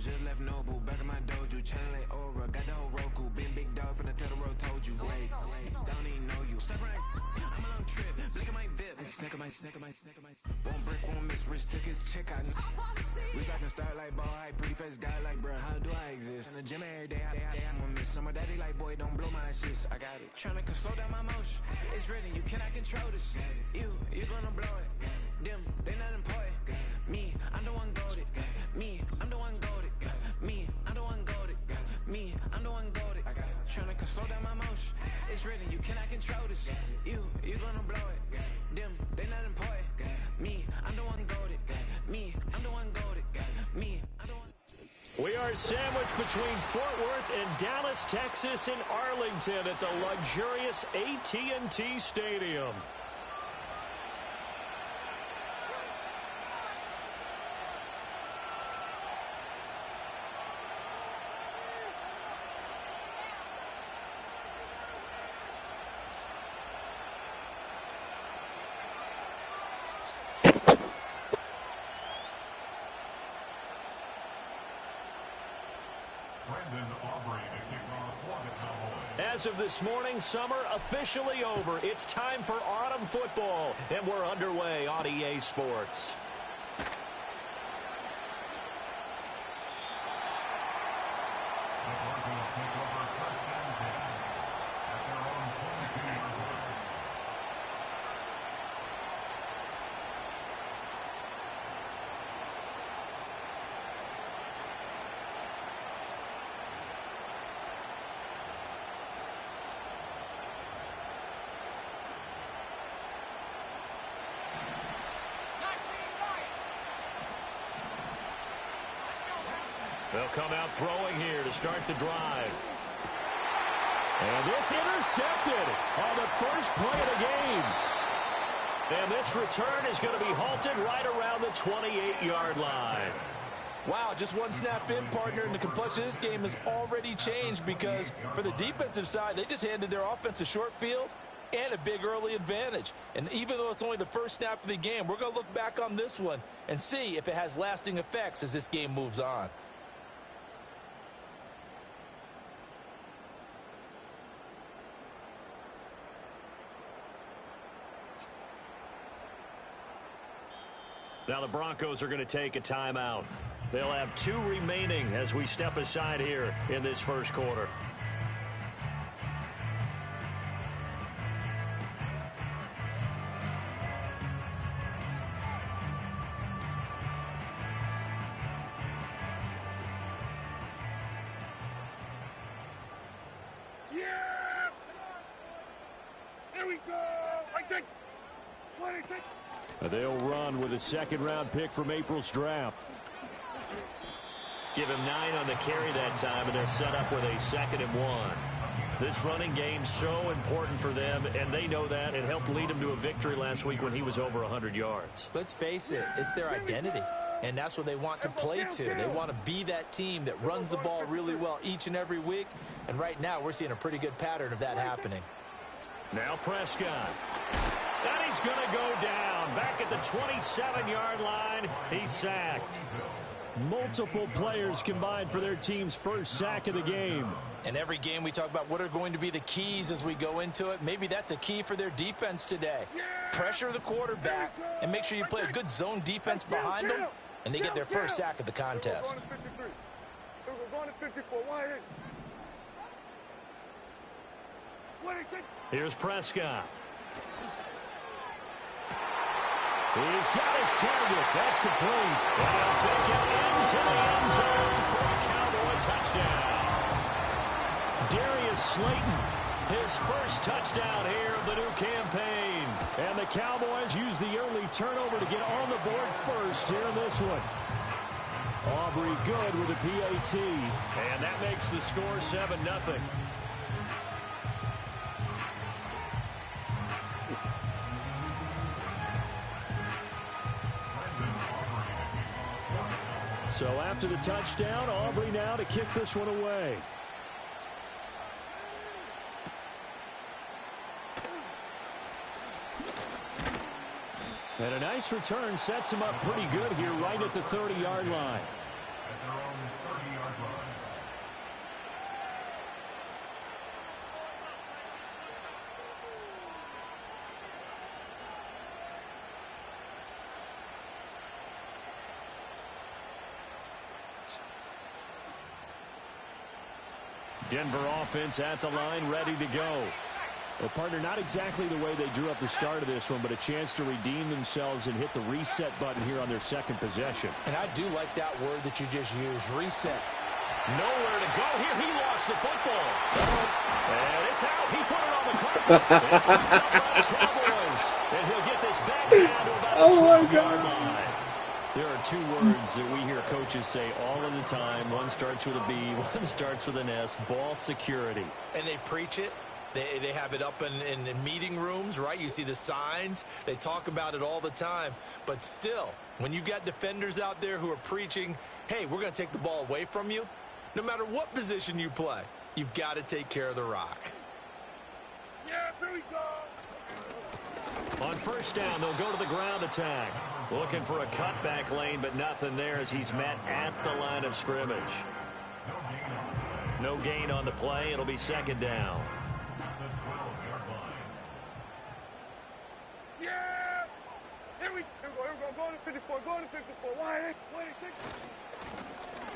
just left Noble, back in my dojo, channel like Aura, got the whole Roku, been big dog from the Telltale told you, wait, don't even know you. Step right, I'm a long trip, blink at my VIP, snack of my. Won't break, won't miss, Rich took his check out. We talking start like ball hype, pretty face guy like, bruh, how do I exist? In the gym every day, I'm gonna miss some of daddy like, boy, don't blow my assist. I got it, tryna slow down my motion. It's written, you cannot control this. You gonna blow it. Them, they not important. Me, I'm the one goated. Me, I'm the one goated. Me, I'm the one goated. Me, I'm the one goated. Tryna slow down my motion. It's written, you cannot control this. You gonna blow it. Them, they not important. Me, I'm the one goated. Me, I'm the one goated. Me, I'm the one. We are sandwiched between Fort Worth and Dallas, Texas, and Arlington at the luxurious AT&T Stadium. As of this morning, summer officially over. It's time for autumn football, and we're underway on EA Sports. They'll come out throwing here to start the drive. And this intercepted on the first play of the game. And this return is going to be halted right around the 28-yard line. Wow, just one snap in, partner, and the complexion of this game has already changed because for the defensive side, they just handed their offense a short field and a big early advantage. And even though it's only the first snap of the game, we're going to look back on this one and see if it has lasting effects as this game moves on. Now the Broncos are going to take a timeout. They'll have 2 remaining as we step aside here in this first quarter. Yeah! Here we go! I take 26. They'll run with a second-round pick from April's draft. Give him 9 on the carry that time, and they're set up with a 2nd and 1. This running game's so important for them, and they know that. It helped lead them to a victory last week when he was over 100 yards. Let's face it, it's their identity, and that's what they want to play to. They want to be that team that runs the ball really well each and every week, and right now we're seeing a pretty good pattern of that happening. Now Prescott. And he's going to go down. Back at the 27-yard line, he's sacked. Multiple players combined for their team's first sack of the game. And every game we talk about what are going to be the keys as we go into it. Maybe that's a key for their defense today. Pressure the quarterback and make sure you play a good zone defense behind them, and they get their first sack of the contest. Here's Prescott. He's got his target. That's complete. And he'll take it into the end zone for a Cowboy touchdown. Darius Slayton, his first touchdown here of the new campaign. And the Cowboys use the early turnover to get on the board first here in this one. Aubrey good with a PAT. And that makes the score 7-0. So after the touchdown, Aubrey now to kick this one away. And a nice return sets him up pretty good here right at the 30-yard line. Denver offense at the line, ready to go. Well, partner, not exactly the way they drew up the start of this one, but a chance to redeem themselves and hit the reset button here on their second possession. And I do like that word that you just used, reset. Nowhere to go here. He lost the football. And it's out. He put it on the carpet. It's picked up by the Cowboys. And he'll get this back down to about the 12-yard line. There are two words that we hear coaches say all of the time. One starts with a B, one starts with an S. Ball security. And they preach it. They have it up in meeting rooms, right? You see the signs. They talk about it all the time. But still, when you've got defenders out there who are preaching, hey, we're going to take the ball away from you, no matter what position you play, you've got to take care of the rock. Yeah, here we go. On first down, they'll go to the ground attack. Looking for a cutback lane, but nothing there as he's met at the line of scrimmage. No gain on the play. It'll be second down. Yeah! Here we go. Go to 54. Go to 54. Why?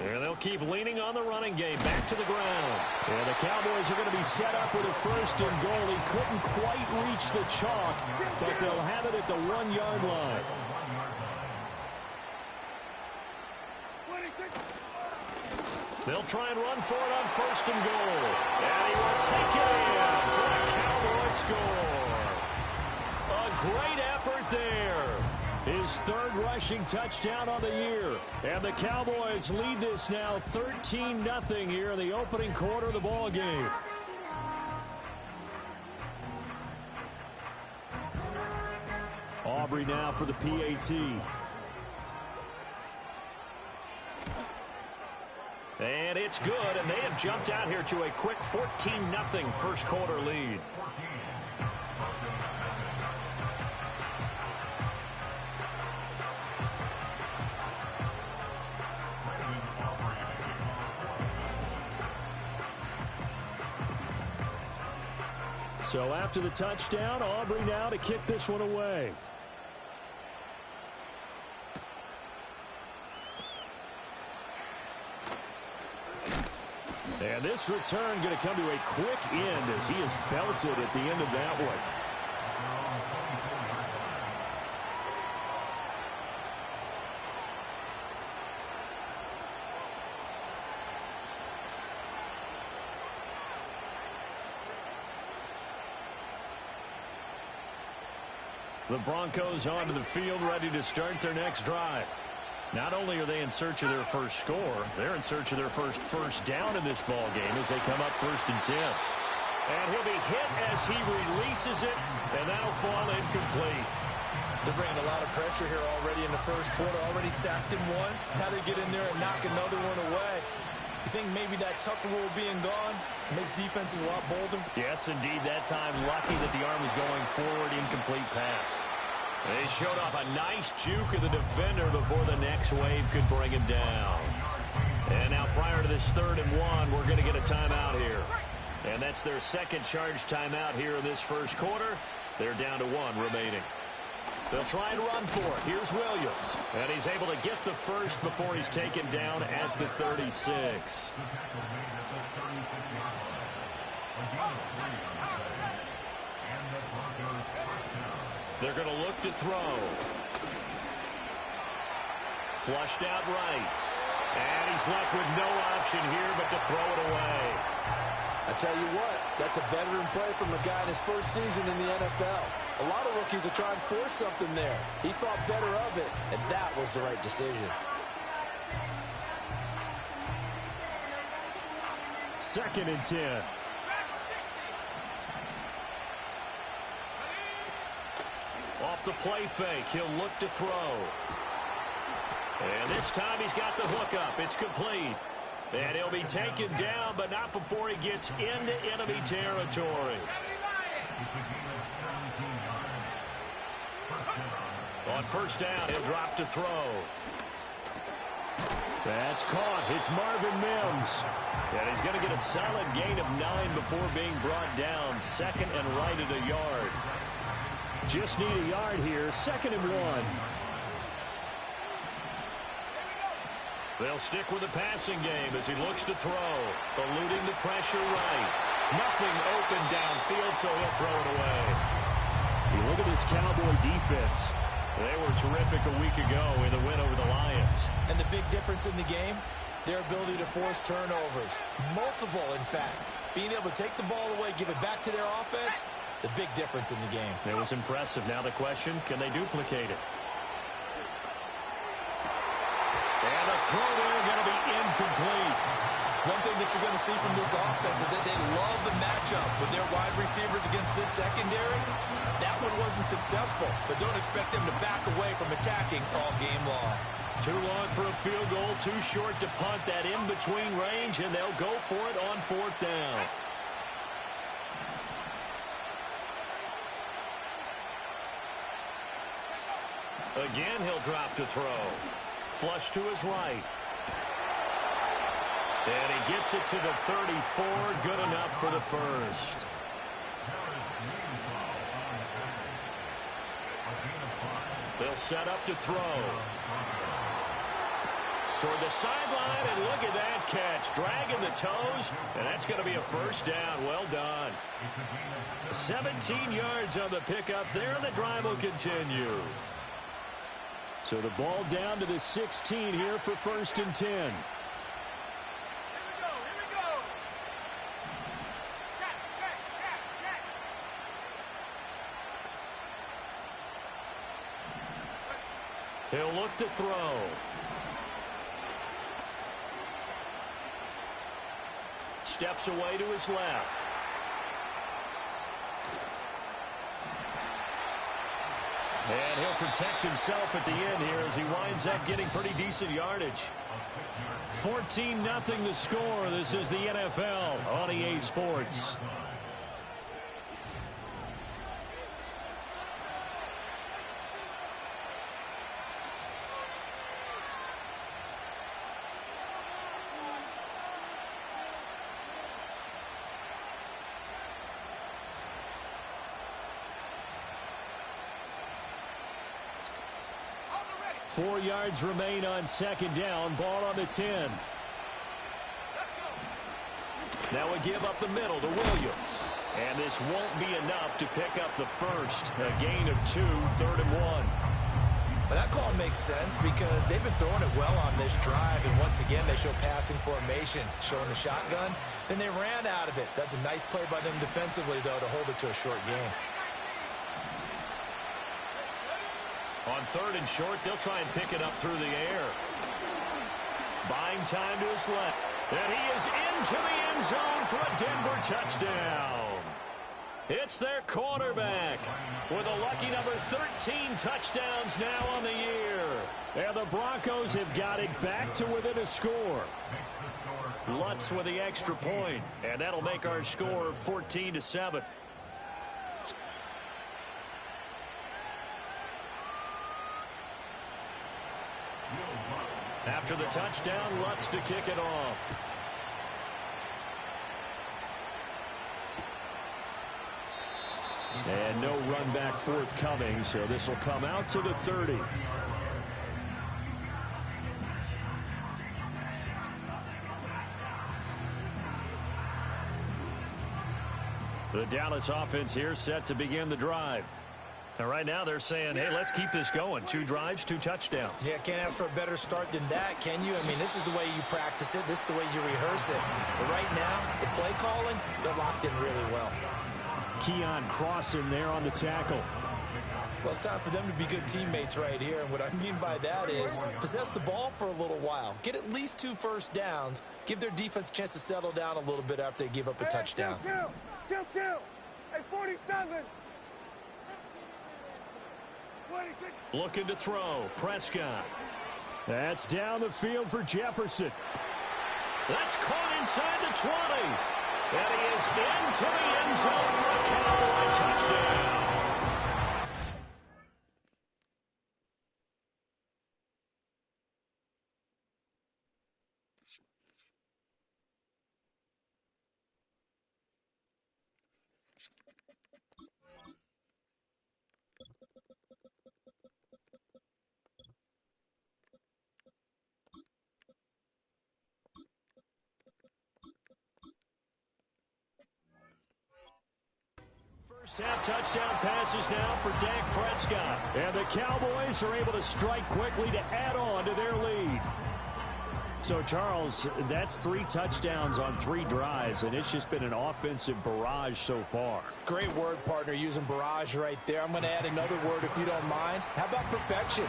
And they'll keep leaning on the running game. Back to the ground. And the Cowboys are going to be set up with a first and goal. He couldn't quite reach the chalk, but they'll have it at the 1-yard line. They'll try and run for it on first and goal. And he will take it in for a Cowboy score. A great effort there. His third rushing touchdown on the year. And the Cowboys lead this now 13-0 here in the opening quarter of the ball game. Aubrey now for the PAT. And it's good, and they have jumped out here to a quick 14-0 first quarter lead. So after the touchdown, Aubrey now to kick this one away. And this return going to come to a quick end as he is belted at the end of that one. The Broncos onto the field, ready to start their next drive. Not only are they in search of their first score, they're in search of their first down in this ball game as they come up 1st and 10. And he'll be hit as he releases it, and that'll fall incomplete. They're bringing a lot of pressure here already in the first quarter. Already sacked him once. How to get in there and knock another one away. You think maybe that Tucker rule being gone makes defenses a lot bolder? Yes, indeed. That time, lucky that the arm was going forward. Incomplete pass. They showed off a nice juke of the defender before the next wave could bring him down. And now prior to this 3rd and 1, we're going to get a timeout here. And that's their second charge timeout here in this first quarter. They're down to 1 remaining. They'll try and run for it. Here's Williams. And he's able to get the first before he's taken down at the 36. They're going to look to throw. Flushed out right. And he's left with no option here but to throw it away. I tell you what, that's a veteran play from a guy in his first season in the NFL. A lot of rookies are trying to force something there. He thought better of it, and that was the right decision. 2nd and 10. Off the play fake, he'll look to throw. And this time he's got the hook up. It's complete. And he'll be taken down, but not before he gets into enemy territory. On first down, he'll drop to throw. That's caught. It's Marvin Mims. And he's going to get a solid gain of 9 before being brought down. 2nd and right at a yard. Just need a yard here. 2nd and 1. They'll stick with the passing game as he looks to throw. Eluding the pressure right. Nothing open downfield, so he'll throw it away. You look at this Cowboy defense. They were terrific a week ago in the win over the Lions. And the big difference in the game, their ability to force turnovers. Multiple, in fact. Being able to take the ball away, give it back to their offense, the big difference in the game. It was impressive. Now the question, can they duplicate it? And the throw there going to be incomplete. One thing that you're going to see from this offense is that they love the matchup with their wide receivers against this secondary. That one wasn't successful, but don't expect them to back away from attacking all game long. Too long for a field goal, too short to punt that in-between range, and they'll go for it on 4th down. Again, he'll drop to throw. Flush to his right. And he gets it to the 34. Good enough for the first. They'll set up to throw. Toward the sideline, and look at that catch. Dragging the toes, and that's going to be a first down. Well done. 17 yards on the pickup there, and the drive will continue. So the ball down to the 16 here for 1st and 10. Here we go. Check. He'll look to throw. Steps away to his left. And he'll protect himself at the end here as he winds up getting pretty decent yardage. 14-0 the score. This is the NFL on EA Sports. On the ready. 4 yards remain on 2nd down. Ball on the 10. Let's go. Now we give up the middle to Williams. And this won't be enough to pick up the first. A gain of 2, 3rd and 1. But that call makes sense because they've been throwing it well on this drive, and once again they show passing formation, showing the shotgun. Then they ran out of it. That's a nice play by them defensively, though, to hold it to a short game. On 3rd and short, they'll try and pick it up through the air. Buying time to his left. And he is into the end zone for a Denver touchdown. It's their quarterback with a lucky number 13 touchdowns now on the year. And the Broncos have got it back to within a score. Lutz with the extra point, and that'll make our score 14-7. After the touchdown, Lutz to kick it off. And no run back forthcoming, so this will come out to the 30. The Dallas offense here set to begin the drive. And right now they're saying, hey, let's keep this going. 2 drives, 2 touchdowns. Yeah, can't ask for a better start than that, can you? I mean, this is the way you practice it. This is the way you rehearse it. But right now, the play calling, they're locked in really well. Keon Crossan there on the tackle. Well, it's time for them to be good teammates right here. And what I mean by that is possess the ball for a little while. Get at least 2 first downs. Give their defense a chance to settle down a little bit after they give up a touchdown. Chill. Hey, 47. 26. Looking to throw. Prescott. That's down the field for Jefferson. That's caught inside the 20. And he is into the end zone for a Cowboy touchdown. First half touchdown passes now for Dak Prescott. And the Cowboys are able to strike quickly to add on to their lead. So, Charles, that's 3 touchdowns on 3 drives, and it's just been an offensive barrage so far. Great word, partner, using barrage right there. I'm going to add another word if you don't mind. How about perfection?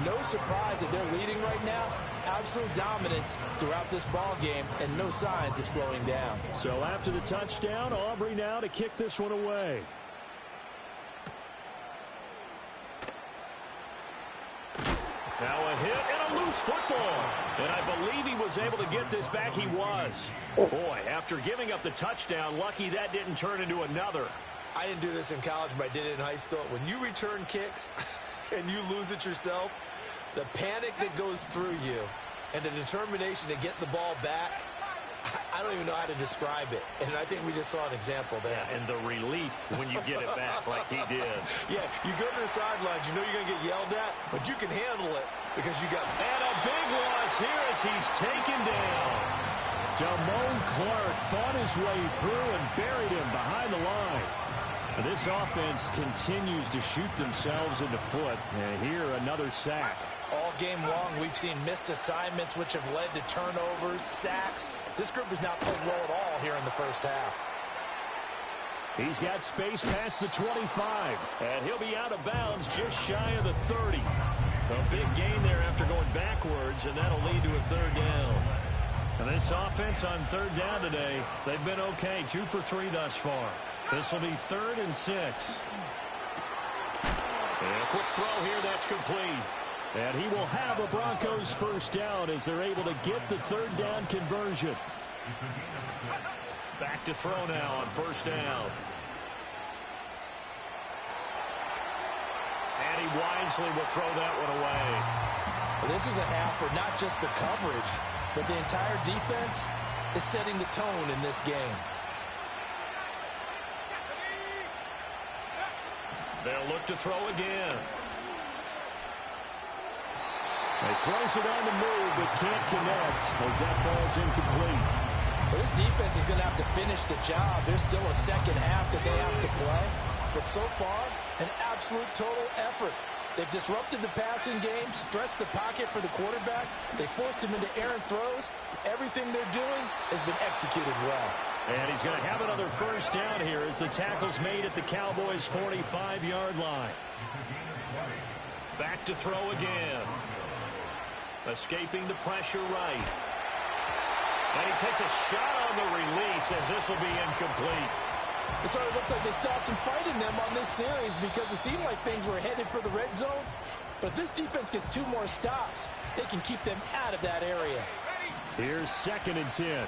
No surprise that they're leading right now. Absolute dominance throughout this ball game and no signs of slowing down. So after the touchdown, Aubrey now to kick this one away. Now a hit and a loose football. And I believe he was able to get this back. He was. Boy, after giving up the touchdown, lucky that didn't turn into another. I didn't do this in college, but I did it in high school. When you return kicks and you lose it yourself, the panic that goes through you and the determination to get the ball back, I don't even know how to describe it. And I think we just saw an example there. Yeah, and the relief when you get it back like he did. Yeah, you go to the sidelines, you know you're going to get yelled at, but you can handle it because you got... And a big loss here as he's taken down. Damone Clark fought his way through and buried him behind the line. This offense continues to shoot themselves in the foot. And here, another sack. All game long, we've seen missed assignments, which have led to turnovers, sacks. This group has not played well at all here in the first half. He's got space past the 25, and he'll be out of bounds just shy of the 30. A big gain there after going backwards, and that'll lead to a third down. And this offense on third down today, they've been okay, 2 for 3 thus far. This will be 3rd and 6. And a quick throw here, that's complete. And he will have a Broncos first down as they're able to get the third down conversion. Back to throw now on first down. And he wisely will throw that one away. Well, this is a half where not just the coverage, but the entire defense is setting the tone in this game. They'll look to throw again. He throws it on the move, but can't connect as that falls incomplete. Well, this defense is going to have to finish the job. There's still a second half that they have to play. But so far, an absolute total effort. They've disrupted the passing game, stressed the pocket for the quarterback. They forced him into errant throws. Everything they're doing has been executed well. And he's going to have another first down here as the tackle's made at the Cowboys' 45-yard line. Back to throw again. Escaping the pressure right. And he takes a shot on the release as this will be incomplete. It sort of looks like they still have some fight in them on this series because it seemed like things were headed for the red zone. But if this defense gets 2 more stops, they can keep them out of that area. Here's 2nd and 10.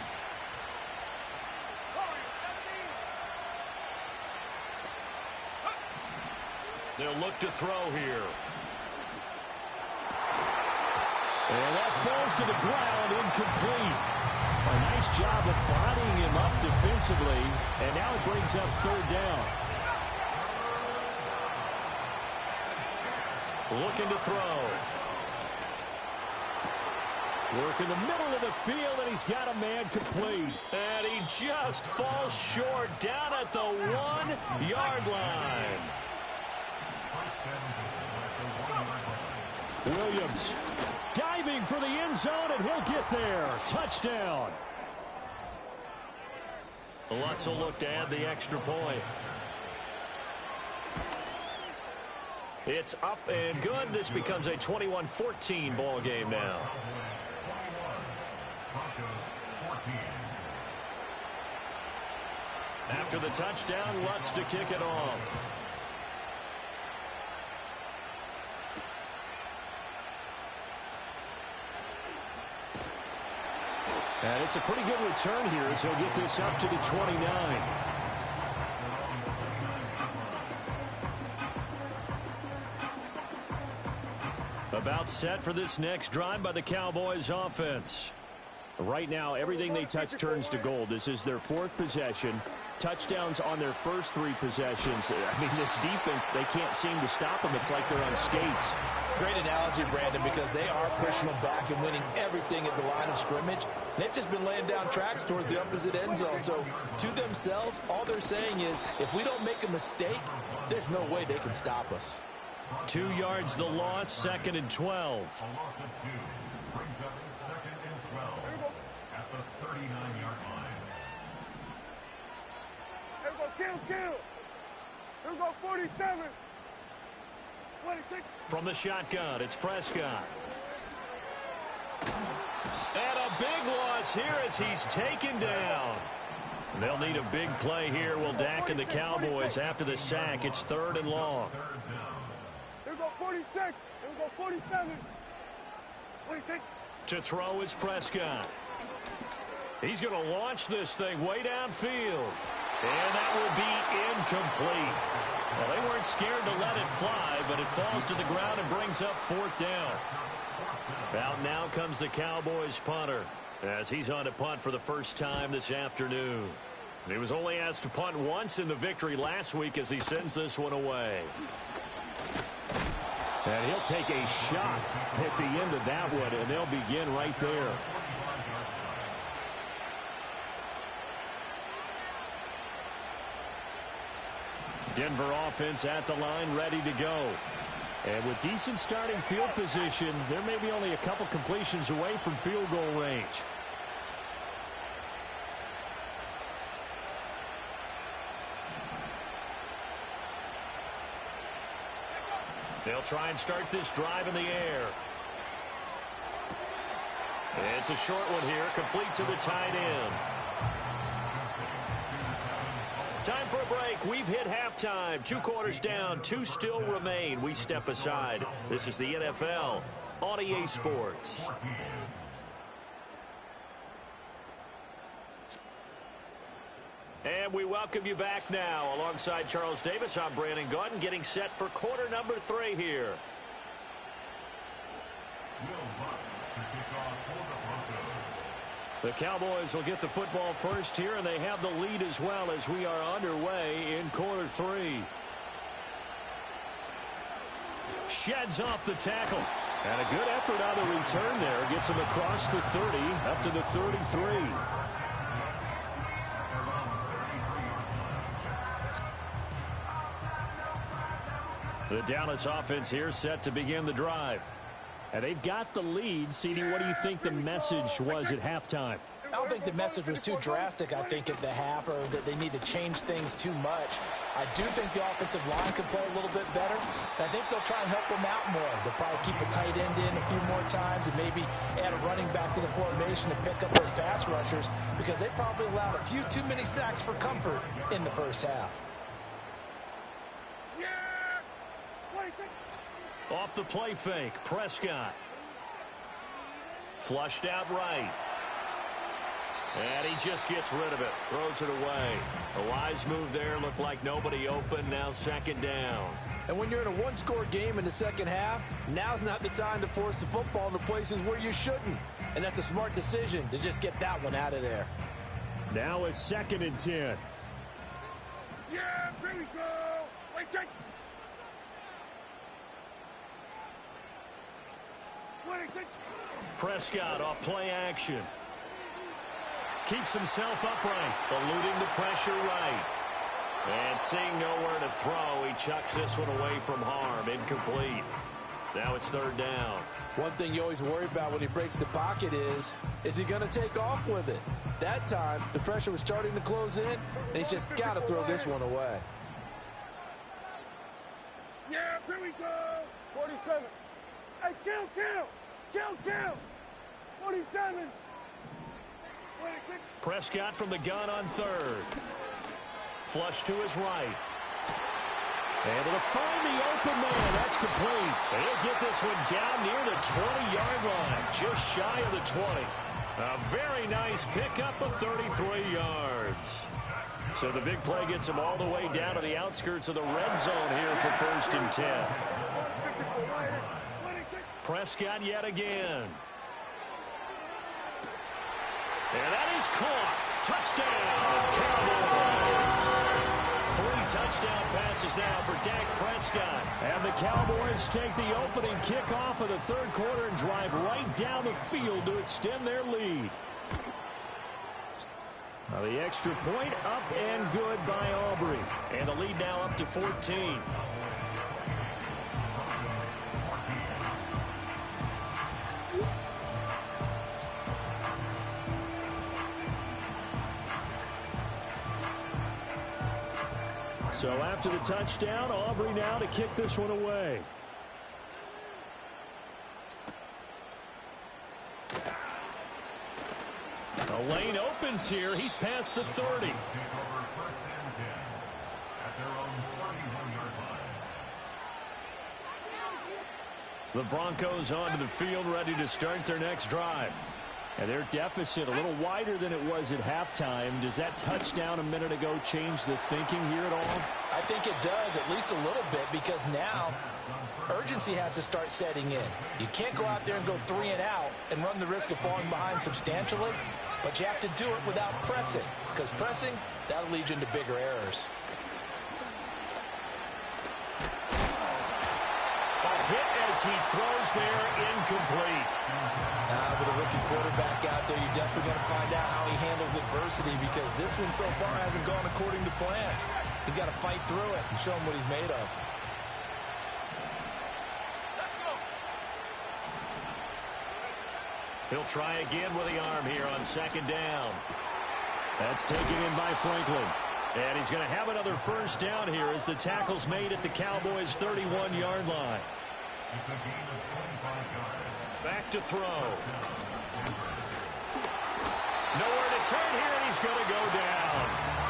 They'll look to throw here. And that falls to the ground, incomplete. A nice job of bodying him up defensively, and now it brings up third down. Looking to throw. Work in the middle of the field, and he's got a man complete. And he just falls short down at the 1-yard line. Williams diving for the end zone, and he'll get there. Touchdown. Lutz will look to add the extra point. It's up and good. This becomes a 21-14 ball game now. After the touchdown, Lutz to kick it off. And it's a pretty good return here as he'll get this up to the 29. About set for this next drive by the Cowboys offense. Right now, everything they touch turns to gold. This is their 4th possession. touchdowns on their first 3 possessions. I mean, this defense, they can't seem to stop them. It's like they're on skates. Great analogy, Brandon, because they are pushing them back and winning everything at the line of scrimmage. They've just been laying down tracks towards the opposite end zone. So to themselves, all they're saying is, if we don't make a mistake, there's no way they can stop us. 2 yards the loss, 2nd and 12. A loss of 2 brings up 2nd and 12 at the 39-yard line. Here we go, kill. Here we go, 47. 26. From the shotgun, it's Prescott. And a big loss here as he's taken down. They'll need a big play here. Will Dak and the Cowboys after the sack. It's 3rd and long. Here we go, 46. Here we go, 47. 26. To throw is Prescott. He's going to launch this thing way downfield. And that will be incomplete. Well, they weren't scared to let it fly, but it falls to the ground and brings up 4th down. Out now comes the Cowboys punter as he's on to punt for the first time this afternoon. He was only asked to punt once in the victory last week as he sends this one away. And he'll take a shot at the end of that one, and they'll begin right there. Denver offense at the line, ready to go. And with decent starting field position, there may be only a couple completions away from field goal range. They'll try and start this drive in the air. It's a short one here, complete to the tight end. Time for a break. We've hit halftime. 2 quarters down. 2 still remain. We step aside. This is the NFL on EA Sports. And we welcome you back now. Alongside Charles Davis, I'm Brandon Gordon, getting set for quarter number 3 here. The Cowboys will get the football first here, and they have the lead as well as we are underway in quarter 3. Sheds off the tackle. And a good effort on the return there. Gets him across the 30, up to the 33. The Dallas offense here set to begin the drive. And they've got the lead. CD, what do you think the message was at halftime? I don't think the message was too drastic, I think, at the half, or that they need to change things too much. I do think the offensive line could play a little bit better. I think they'll try and help them out more. They'll probably keep a tight end in a few more times and maybe add a running back to the formation to pick up those pass rushers, because they probably allowed a few too many sacks for comfort in the first half. Off the play fake, Prescott. Flushed out right. And he just gets rid of it. Throws it away. A wise move there. Looked like nobody open. Now 2nd down. And when you're in a 1-score game in the second half, now's not the time to force the football in the places where you shouldn't. And that's a smart decision to just get that one out of there. Now a 2nd and 10. Yeah, here we go. Wait, check. Prescott off play action. Keeps himself upright, eluding the pressure right. And seeing nowhere to throw, he chucks this one away from harm. Incomplete. Now it's 3rd down. One thing you always worry about when he breaks the pocket is he going to take off with it? That time, the pressure was starting to close in, and he's just got to throw this one away. Yeah, here we go. 47. Hey, kill. 47. 26. Prescott from the gun on 3rd. Flush to his right. Able to find the open man. That's complete. He'll get this one down near the 20-yard line. Just shy of the 20. A very nice pickup of 33 yards. So the big play gets him all the way down to the outskirts of the red zone here for 1st and 10. Prescott yet again. And that is caught. Touchdown, Cowboys. 3 touchdown passes now for Dak Prescott. And the Cowboys take the opening kickoff of the third quarter and drive right down the field to extend their lead. Now the extra point up and good by Aubrey. And the lead now up to 14. So after the touchdown, Aubrey now to kick this one away. The lane opens here. He's past the 30. The Broncos onto the field, ready to start their next drive. And their deficit a little wider than it was at halftime. Does that touchdown a minute ago change the thinking here at all? I think it does, at least a little bit, because now urgency has to start setting in. You can't go out there and go 3 and out and run the risk of falling behind substantially, but you have to do it without pressing, because pressing, that'll lead you into bigger errors. A hit as he throws there, incomplete. With a rookie quarterback out there, you're definitely going to find out how he handles adversity, because this one so far hasn't gone according to plan. He's got to fight through it and show him what he's made of. He'll try again with the arm here on second down. That's taken in by Franklin. And he's going to have another first down here as the tackle's made at the Cowboys' 31-yard line. Back to throw. Nowhere to turn here, and he's going to go down.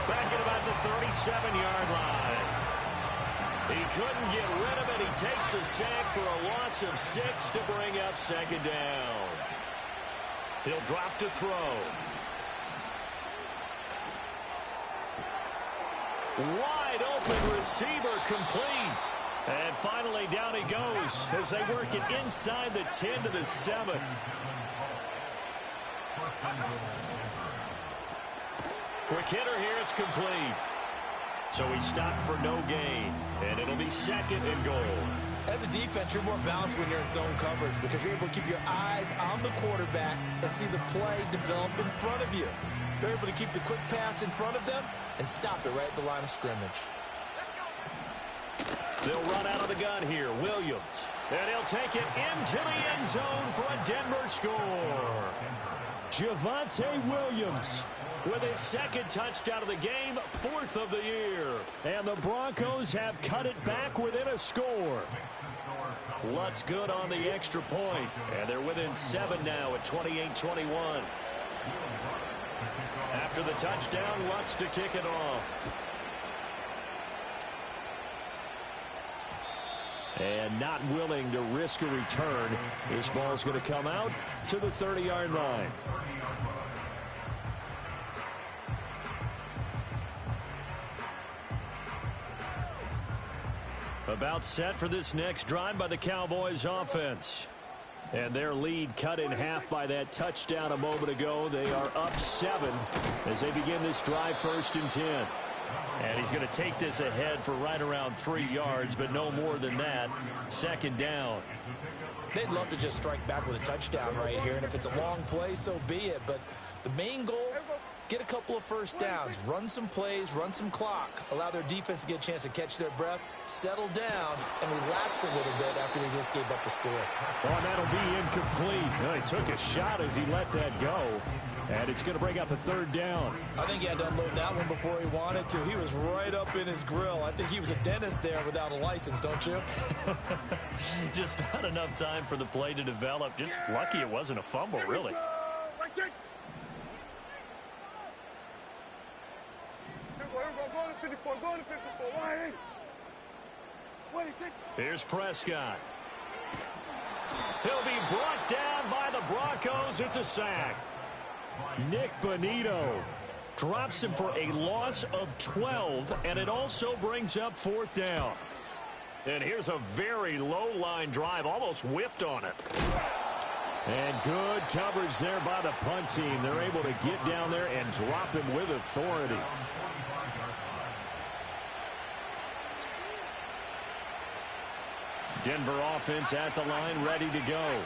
Back at about the 37-yard line. He couldn't get rid of it. He takes a sack for a loss of 6 to bring up second down. He'll drop to throw. Wide open receiver, complete. And finally down he goes as they work it inside the 10 to the 7. Quick hitter here, it's complete. So he stopped for no gain, and it'll be second and goal. As a defense, you're more balanced when you're in zone coverage because you're able to keep your eyes on the quarterback and see the play develop in front of you. You're able to keep the quick pass in front of them and stop it right at the line of scrimmage. They'll run out of the gun here. Williams. And he'll take it into the end zone for a Denver score. Javonte Williams with his second touchdown of the game, 4th of the year. And the Broncos have cut it back within a score. Lutz good on the extra point. And they're within 7 now at 28-21. After the touchdown, Lutz to kick it off. And not willing to risk a return. This ball's going to come out to the 30-yard line. About set for this next drive by the Cowboys offense. And their lead cut in half by that touchdown a moment ago. They are up 7 as they begin this drive, 1st and 10. And he's going to take this ahead for right around 3 yards, but no more than that. Second down. They'd love to just strike back with a touchdown right here, and if it's a long play, so be it. But the main goal, get a couple of first downs, run some plays, run some clock, allow their defense to get a chance to catch their breath, settle down, and relax a little bit after they just gave up the score. Oh, and that'll be incomplete. Well, he took a shot as he let that go. And it's going to bring up a 3rd down. I think he had to unload that one before he wanted to. He was right up in his grill. I think he was a dentist there without a license, don't you? Just not enough time for the play to develop. Just lucky it wasn't a fumble, really. Here's Prescott. He'll be brought down by the Broncos. It's a sack. Nick Bonito drops him for a loss of 12, and it also brings up 4th down. And here's a very low-line drive, almost whiffed on it. And good coverage there by the punt team. They're able to get down there and drop him with authority. Denver offense at the line, ready to go.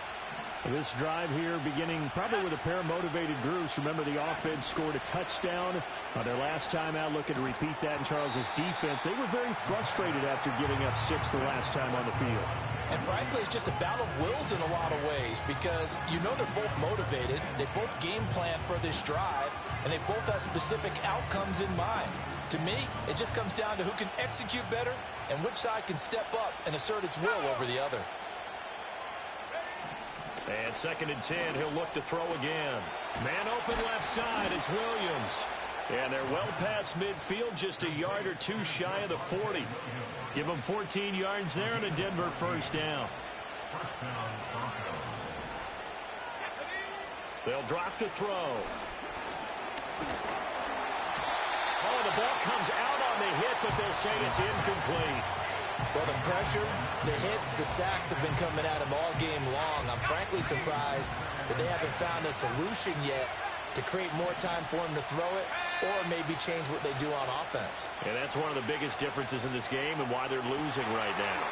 This drive here beginning probably with a pair of motivated groups. Remember, the offense scored a touchdown on their last time out, looking to repeat that in Charles's defense. They were very frustrated after giving up 6 the last time on the field. And frankly, it's just a battle of wills in a lot of ways because you know they're both motivated. They both game plan for this drive, and they both have specific outcomes in mind. To me, it just comes down to who can execute better and which side can step up and assert its will over the other. And 2nd and 10, he'll look to throw again. Man open left side, it's Williams. And they're well past midfield, just a yard or two shy of the 40. Give them 14 yards there and a Denver first down. They'll drop to throw. Oh, the ball comes out on the hit, but they'll say it's incomplete. Well, the pressure, the hits, the sacks have been coming at him all game long. I'm frankly surprised that they haven't found a solution yet to create more time for him to throw it or maybe change what they do on offense. And that's one of the biggest differences in this game and why they're losing right now.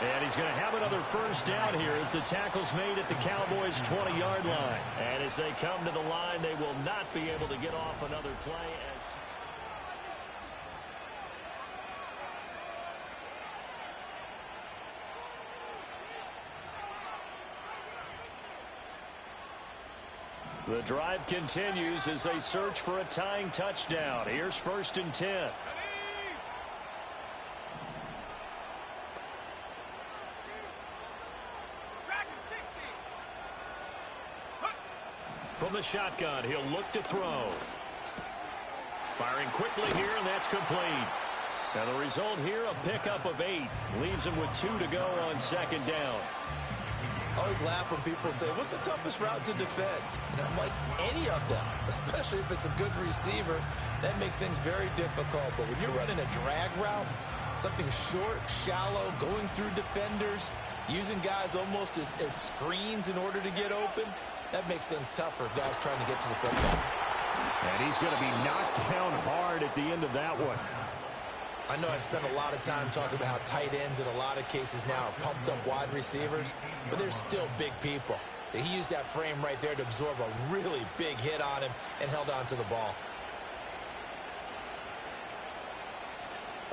And he's going to have another first down here as the tackle's made at the Cowboys' 20-yard line. And as they come to the line, they will not be able to get off another play as... The drive continues as they search for a tying touchdown. Here's 1st and 10. From the shotgun, he'll look to throw. Firing quickly here, and that's complete. Now the result here, a pickup of 8. Leaves him with 2 to go on 2nd down. I always laugh when people say, what's the toughest route to defend? And I'm like, any of them, especially if it's a good receiver. That makes things very difficult. But when you're running a drag route, something short, shallow, going through defenders, using guys almost as screens in order to get open, that makes things tough for guys trying to get to the football. And he's going to be knocked down hard at the end of that one. I know I spent a lot of time talking about how tight ends in a lot of cases now are pumped up wide receivers, but they're still big people. He used that frame right there to absorb a really big hit on him and held on to the ball.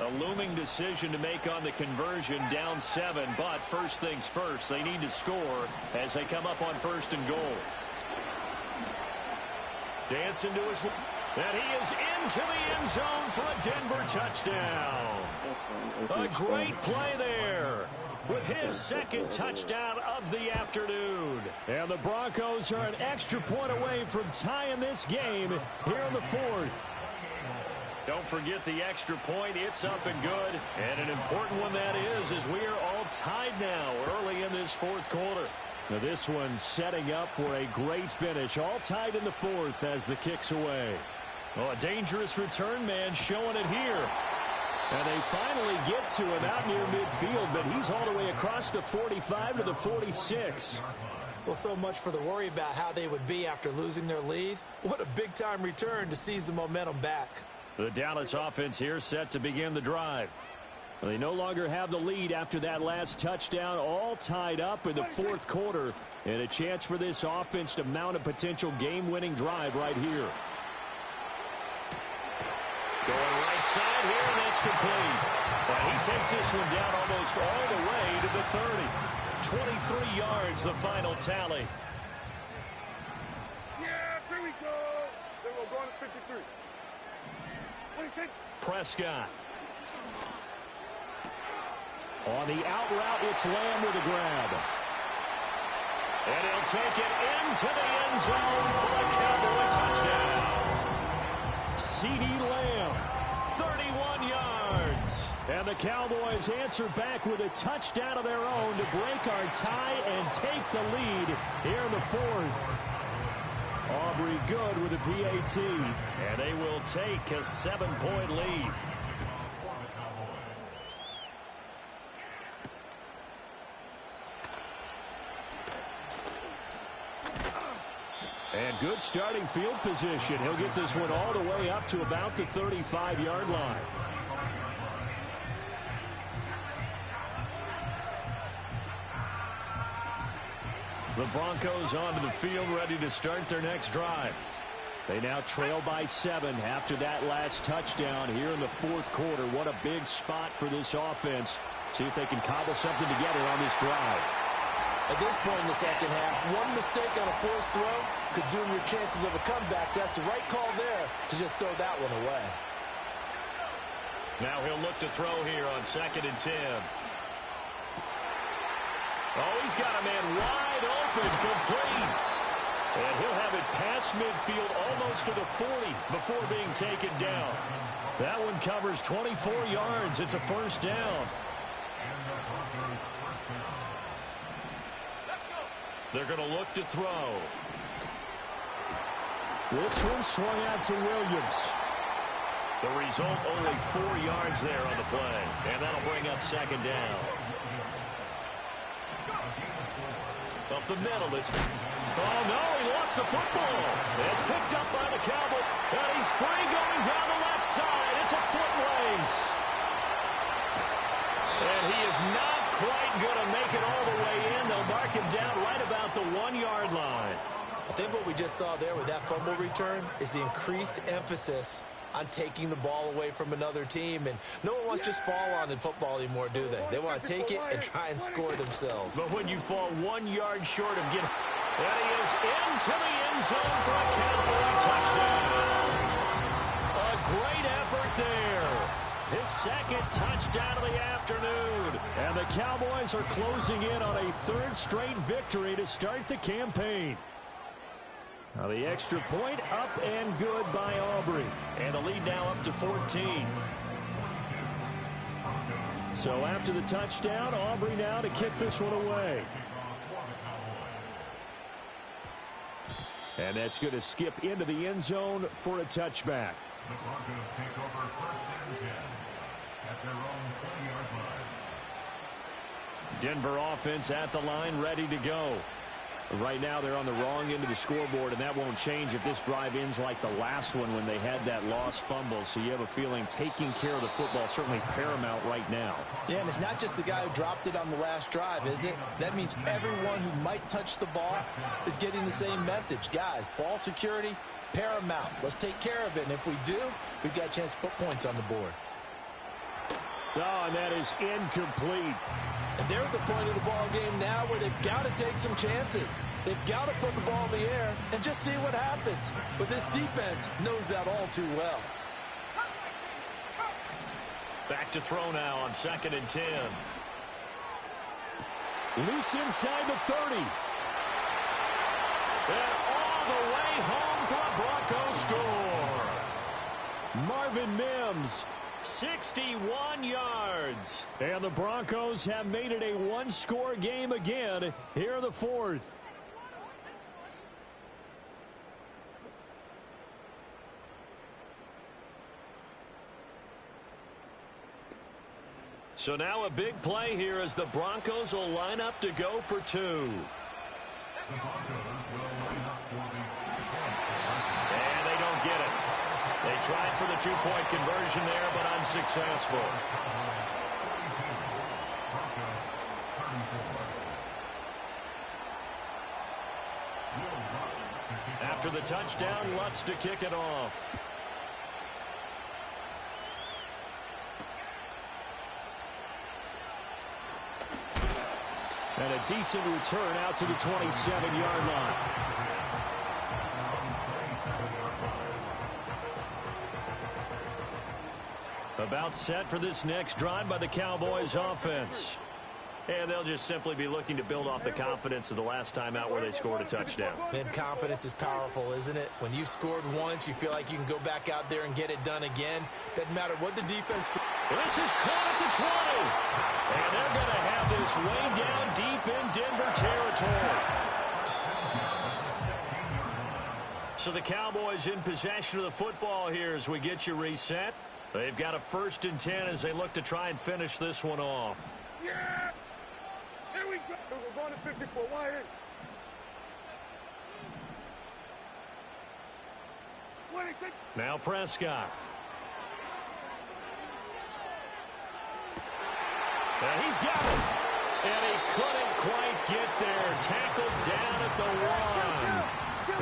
A looming decision to make on the conversion, down 7, but first things first, they need to score as they come up on 1st and goal. Dancing to his... And he is into the end zone for a Denver touchdown. A great play there with his 2nd touchdown of the afternoon. And the Broncos are an extra point away from tying this game here in the 4th. Don't forget the extra point. It's up and good. And an important one that is, as we are all tied now early in this 4th quarter. Now this one setting up for a great finish. All tied in the 4th as the kick's away. Oh, a dangerous return man showing it here. And they finally get to him out near midfield, but he's all the way across the 45 to the 46. Well, so much for the worry about how they would be after losing their lead. What a big-time return to seize the momentum back. The Dallas offense here set to begin the drive. They no longer have the lead after that last touchdown, all tied up in the 4th quarter. And a chance for this offense to mount a potential game-winning drive right here. Going right side here, and that's complete. But he takes this one down almost all the way to the 30. 23 yards, the final tally. Yeah, here we go. Then we'll go on to 53. What do you think? Prescott. On the out route, it's Lamb with a grab. And he'll take it into the end zone for a Cowboy touchdown. CeeDee Lamb, 31 yards. And the Cowboys answer back with a touchdown of their own to break our tie and take the lead here in the 4th. Aubrey Good with a PAT. And they will take a 7-point lead. And good starting field position. He'll get this one all the way up to about the 35-yard line. The Broncos onto the field, ready to start their next drive. They now trail by 7 after that last touchdown here in the fourth quarter. What a big spot for this offense. See if they can cobble something together on this drive. At this point in the second half, one mistake on a forced throw could doom your chances of a comeback. So that's the right call there to just throw that one away. Now he'll look to throw here on 2nd and 10. Oh, he's got a man wide open, complete. And he'll have it past midfield almost to the 40 before being taken down. That one covers 24 yards. It's a first down. They're going to look to throw. This one swung out to Williams. The result, only 4 yards there on the play. And that'll bring up 2nd down. Up the middle, it's... Oh, no, he lost the football. It's picked up by the Cowboys. And he's free going down the left side. It's a foot race. And he is not quite going to make it all the way in. They'll mark him down right about the 1-yard line. I think what we just saw there with that fumble return is the increased emphasis on taking the ball away from another team. And no one wants to just fall on in football anymore, do they? They want to take it and try and score themselves. But when you fall 1 yard short of getting... And he is into the end zone for a Cowboy touchdown. A great effort there. His 2nd touchdown of the afternoon. And the Cowboys are closing in on a 3rd straight victory to start the campaign. Now the extra point up and good by Aubrey. And the lead now up to 14. So after the touchdown, Aubrey now to kick this one away. And that's going to skip into the end zone for a touchback. The Broncos take over 1st and 10 at their own 20-yard line. Denver offense at the line, ready to go. Right now they're on the wrong end of the scoreboard, and that won't change if this drive ends like the last one when they had that lost fumble. So you have a feeling taking care of the football certainly paramount right now. Yeah, and it's not just the guy who dropped it on the last drive, is it? That means everyone who might touch the ball is getting the same message. Guys, ball security, paramount. Let's take care of it, and if we do, we've got a chance to put points on the board. Oh, and that is incomplete. And they're at the point of the ball game now where they've got to take some chances. They've got to put the ball in the air and just see what happens. But this defense knows that all too well. Back to throw now on 2nd and 10. Loose inside the 30. And all the way home for a Broncos score. Marvin Mims. 61 yards. And the Broncos have made it a one-score game again here in the fourth. So now a big play here as the Broncos will line up to go for 2. The Broncos will line up for the 2-point. And they don't get it. They tried for the 2-point conversion there, but unsuccessful. After the touchdown, Lutz to kick it off. And a decent return out to the 27-yard line. About set for this next drive by the Cowboys offense. And they'll just simply be looking to build off the confidence of the last time out where they scored a touchdown. Man, confidence is powerful, isn't it? When you've scored once, you feel like you can go back out there and get it done again. Doesn't matter what the defense... This is caught at the 20. And they're going to have this way down deep in Denver territory. So the Cowboys in possession of the football here as we get you reset. They've got a 1st and 10 as they look to try and finish this one off. Yeah! Here we go! We're going to 54. Why here? Now Prescott. And he's got it. And he couldn't quite get there. Tackled down at the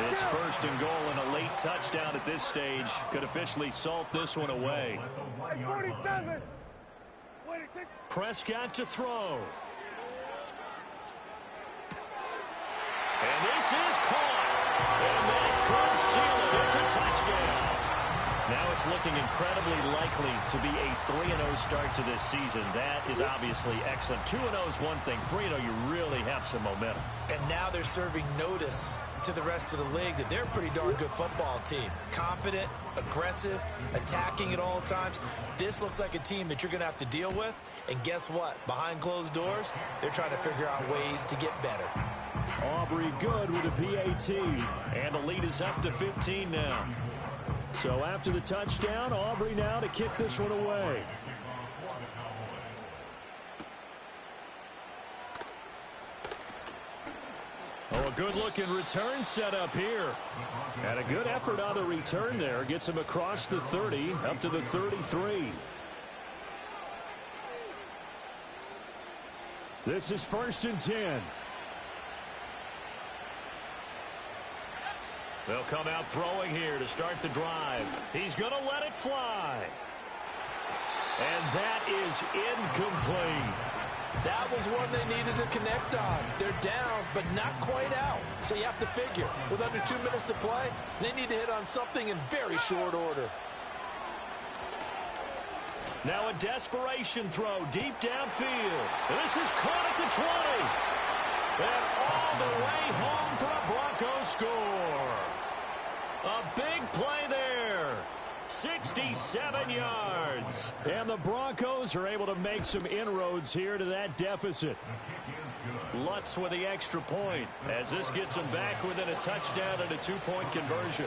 1. It's first and goal and a late touchdown at this stage. Could officially salt this one away. 47. Prescott to throw. And this is caught. And that could seal it. It's a touchdown. Now it's looking incredibly likely to be a 3-0 start to this season. That is obviously excellent. 2-0 is one thing. 3-0, you really have some momentum. And now they're serving notice to the rest of the league that they're a pretty darn good football team. Confident, aggressive, attacking at all times. This looks like a team that you're going to have to deal with. And guess what? Behind closed doors, they're trying to figure out ways to get better. Aubrey good with a PAT. And the lead is up to 15 now. So after the touchdown, Aubrey now to kick this one away. Oh, a good-looking return set up here. And a good effort on the return there. Gets him across the 30, up to the 33. This is 1st and 10. They'll come out throwing here to start the drive. He's going to let it fly. And that is incomplete. That was one they needed to connect on. They're down, but not quite out. So you have to figure, with under 2 minutes to play, they need to hit on something in very short order. Now a desperation throw deep downfield. This is caught at the 20. And all the way home for a Broncos score. A big play there. 67 yards. And the Broncos are able to make some inroads here to that deficit. Lutz with the extra point as this gets them back within a touchdown and a 2-point conversion.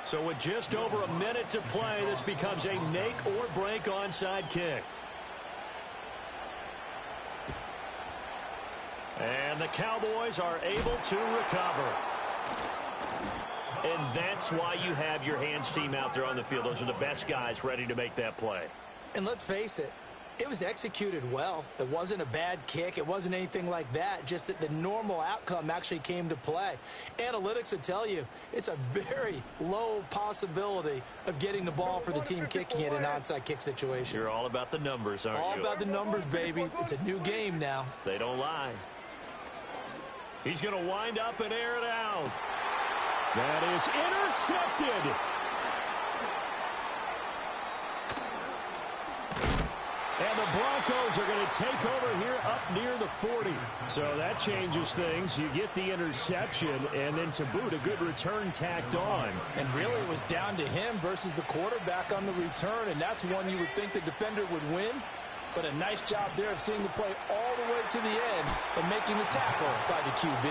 So with just over a minute to play, this becomes a make or break onside kick. And the Cowboys are able to recover. And that's why you have your hands team out there on the field. Those are the best guys ready to make that play. And let's face it, it was executed well. It wasn't a bad kick. It wasn't anything like that. Just that the normal outcome actually came to play. Analytics will tell you it's a very low possibility of getting the ball for the team kicking it in an onside kick situation. You're all about the numbers, aren't you? All about the numbers, baby. It's a new game now. They don't lie. He's going to wind up and air it out. That is intercepted. And the Broncos are going to take over here up near the 40. So that changes things. You get the interception, and then to boot, a good return tacked on. And really it was down to him versus the quarterback on the return, and that's one you would think the defender would win. But a nice job there of seeing the play all the way to the end and making the tackle by the QB.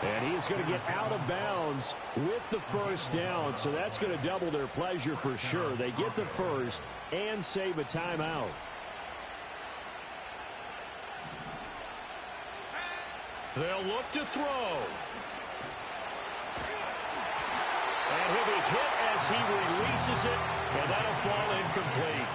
And he is going to get out of bounds with the first down, so that's going to double their pleasure for sure. They get the first and save a timeout. They'll look to throw. And he'll be hit as he releases it, and that'll fall incomplete.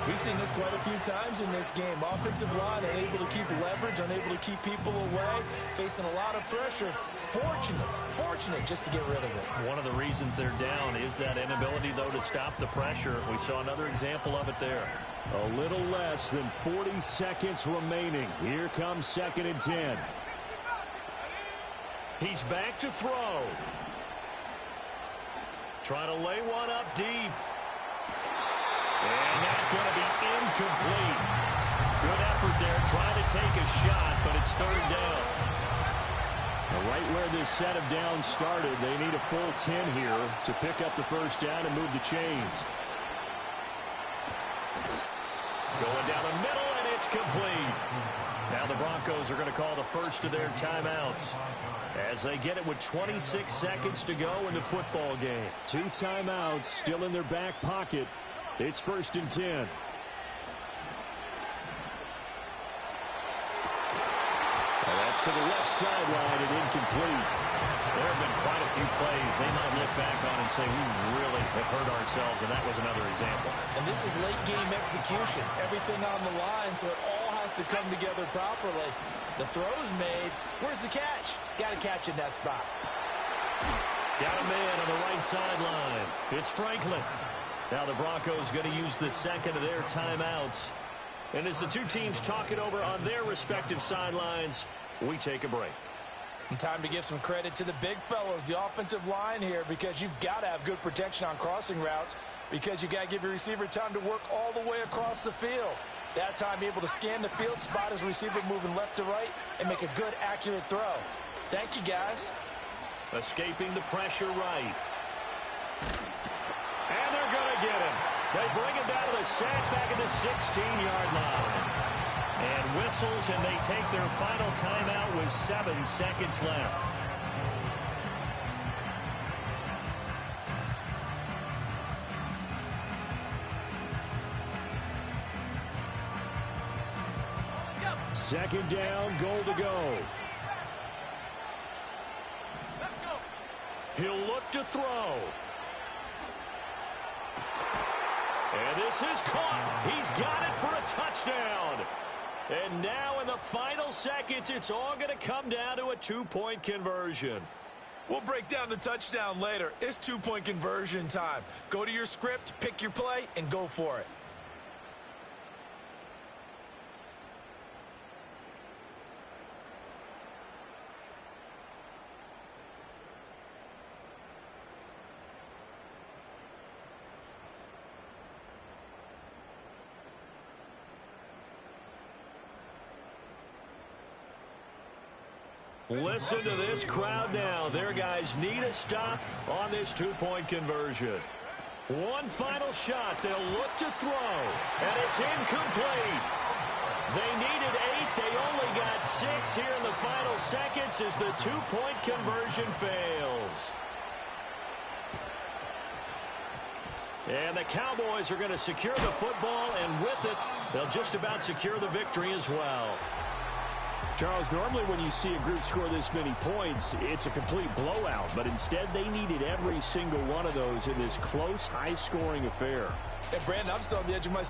We've seen this quite a few times in this game. Offensive line unable to keep leverage, unable to keep people away, facing a lot of pressure. Fortunate just to get rid of it. One of the reasons they're down is that inability, though, to stop the pressure. We saw another example of it there. A little less than 40 seconds remaining. Here comes 2nd and 10. He's back to throw. Trying to lay one up deep. And that's going to be incomplete. Good effort there, trying to take a shot, but it's 3rd down. Now, right where this set of downs started, they need a full 10 here to pick up the first down and move the chains. Going down the middle, and it's complete. Now the Broncos are going to call the first of their timeouts as they get it with 26 seconds to go in the football game. 2 timeouts still in their back pocket. It's 1st and 10. to the left sideline and incomplete. There have been quite a few plays they might look back on and say, we really have hurt ourselves, and that was another example. And this is late-game execution. Everything on the line, so it all has to come together properly. The throw's made. Where's the catch? Got to catch in that spot. Got a man on the right sideline. It's Franklin. Now the Broncos going to use the second of their timeouts. And as the two teams talk it over on their respective sidelines, we take a break. And time to give some credit to the big fellows, the offensive line here, because you've got to have good protection on crossing routes, because you've got to give your receiver time to work all the way across the field. That time able to scan the field, spot his receiver moving left to right, and make a good, accurate throw. Thank you, guys. Escaping the pressure right. And they're going to get him. They bring him down to the sack back at the 16-yard line. And whistles, and they take their final timeout with 7 seconds left. Second down, goal to go. He'll look to throw. And this is caught. He's got it for a touchdown. And now in the final seconds, it's all going to come down to a 2-point conversion. We'll break down the touchdown later. It's 2-point conversion time. Go to your script, pick your play, and go for it. Listen to this crowd now. Their guys need a stop on this 2-point conversion. One final shot. They'll look to throw. And it's incomplete. They needed 8. They only got 6 here in the final seconds as the 2-point conversion fails. And the Cowboys are going to secure the football, and with it, they'll just about secure the victory as well. Charles, normally when you see a group score this many points, it's a complete blowout. But instead, they needed every single one of those in this close, high-scoring affair. And Brandon, I'm still on the edge of my